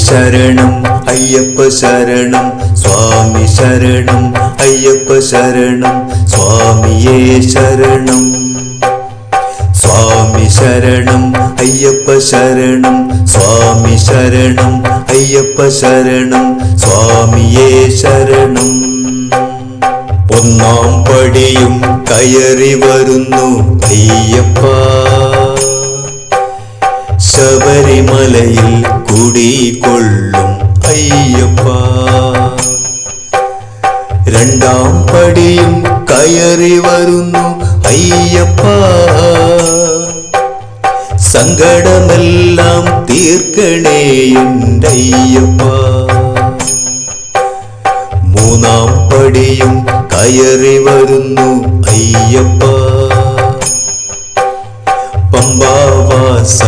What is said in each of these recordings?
ശരണം അയ്യപ്പ ശരണം സ്വാമി ശരണം അയ്യപ്പ ശരണം സ്വാമിയേ ശരണം സ്വാമി ശരണം അയ്യപ്പ ശരണം സ്വാമി ശരണം അയ്യപ്പ ശരണം സ്വാമിയേ ശരണം ഒന്നാം പടിയും കയറി വരുന്നു അയ്യപ്പ ശബരിമലയിൽ കുടികൊള്ളും അയ്യപ്പ രണ്ടാം പടിയും കയറി വരുന്നു അയ്യപ്പ സങ്കടമെല്ലാം തീർക്കണേ എൻ്റയ്യപ്പ മൂന്നാം പടിയും കയറി വരുന്നു അയ്യപ്പ പമ്പാവാസ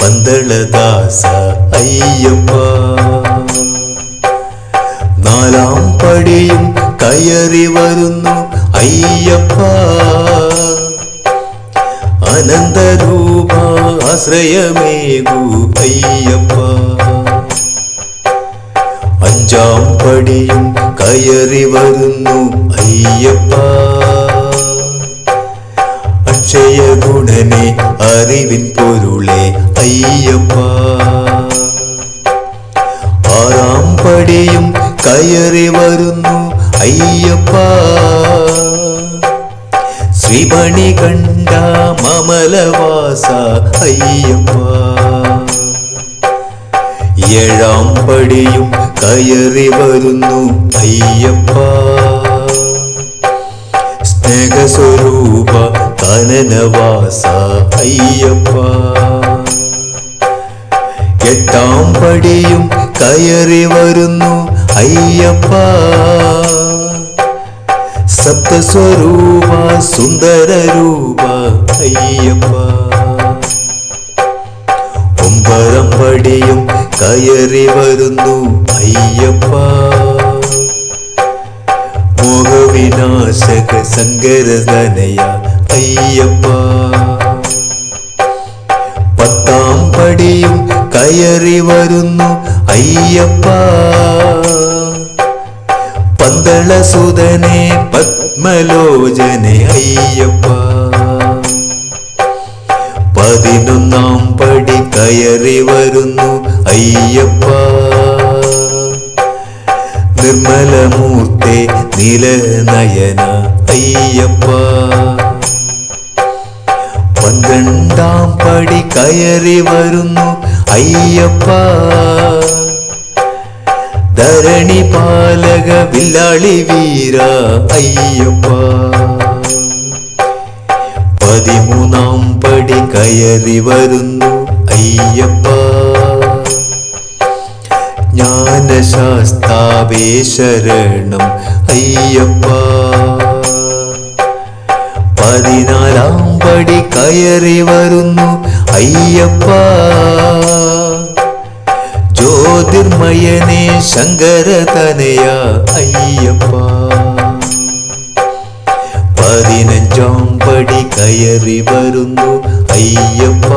പന്തളദാസ അയ്യപ്പ നാലാം പടിയും കയറി വരുന്നു അയ്യപ്പ അനന്തരൂപ ആശ്രയമേകൂ അയ്യപ്പ അഞ്ചാം പടിയും കയറി വരുന്നു അയ്യപ്പ അക്ഷയ ഗുണനെ അറിവിൻ പൊരുളെ അയ്യപ്പ ആറാം പടിയും കയറി വരുന്നു അയ്യപ്പ ശ്രീമണി കണ്ട മമലവാസ അയ്യപ്പ ഏഴാം പടിയും കയറി വരുന്നു അയ്യപ്പ സ്നേഹസ്വരൂപ കാനനവാസ അയ്യപ്പ എട്ടാം പടിയും കയറി വരുന്നു അയ്യപ്പ സപ്തസ്വരൂപ സുന്ദരരൂപ അയ്യപ്പ ഒമ്പതാം പടിയും കയറി വരുന്നു അയ്യപ്പ മോഹവിനാശക ശങ്കരതനയ അയ്യപ്പ പത്താം പടിയും കയറി വരുന്നു അയ്യപ്പ പന്തളസുതനെ പത്മലോചനെ അയ്യപ്പ പതിനൊന്നാം പടി കയറി വരുന്നു അയ്യപ്പ നിർമ്മലമൂർത്തെ നീലനയന അയ്യപ്പ പന്ത്രണ്ടാം പടി കയറി വരുന്നു അയ്യപ്പ ധരണി പാലക വില്ലാളി വീര അയ്യപ്പ പതിമൂന്നാം പടി കയറി വരുന്നു അയ്യപ്പ ജ്ഞാനശാസ്താവേ ശരണം അയ്യപ്പ പതിനാലാം പടി കയറി വരുന്നു അയ്യപ്പ ജ്യോതിർമയനെ ശങ്കരതനയ അയ്യപ്പ പതിനഞ്ചാം പടി കയറി വരുന്നു അയ്യപ്പ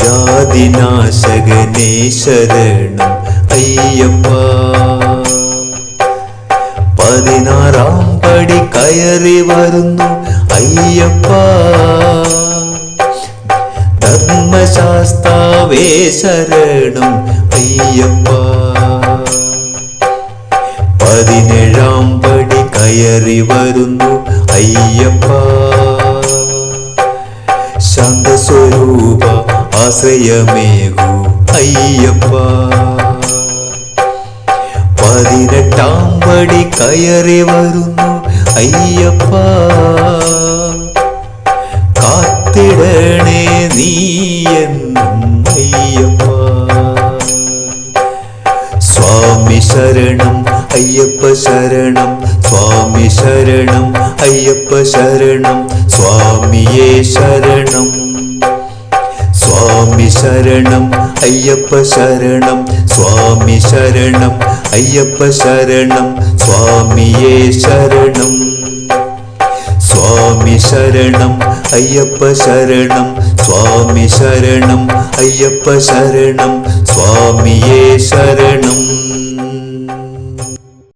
ജാതിനാശകനേ ശരണം അയ്യപ്പ പതിനാറാം പടി കയറി വരുന്നു അയ്യപ്പ ധർമ്മശാസ്താവേ ശരണം അയ്യപ്പ പതിനേഴാം പടി കയറി വരുന്നു അയ്യപ്പ ശാന്തസ്വരൂപ ആശ്രയമേകൂ അയ്യപ്പ പതിനെട്ടാം പടി കയറി വരുന്നു അയ്യപ്പ കാത്തിടണേ നീ എന്നും അയ്യപ്പ സ്വാമി ശരണം അയ്യപ്പ ശരണം സ്വാമി ശരണം അയ്യപ്പ ശരണം സ്വാമിയേ ശരണം സ്വാമി ശരണം അയ്യപ്പ ശരണം സ്വാമി ശരണം അയ്യപ്പ ശരണം സ്വാമിയേ ശരണം സ്വാമി ശരണം അയ്യപ്പ ശരണം സ്വാമി ശരണം ஐயப்ப சரணம் சுவாமியே சரணம்.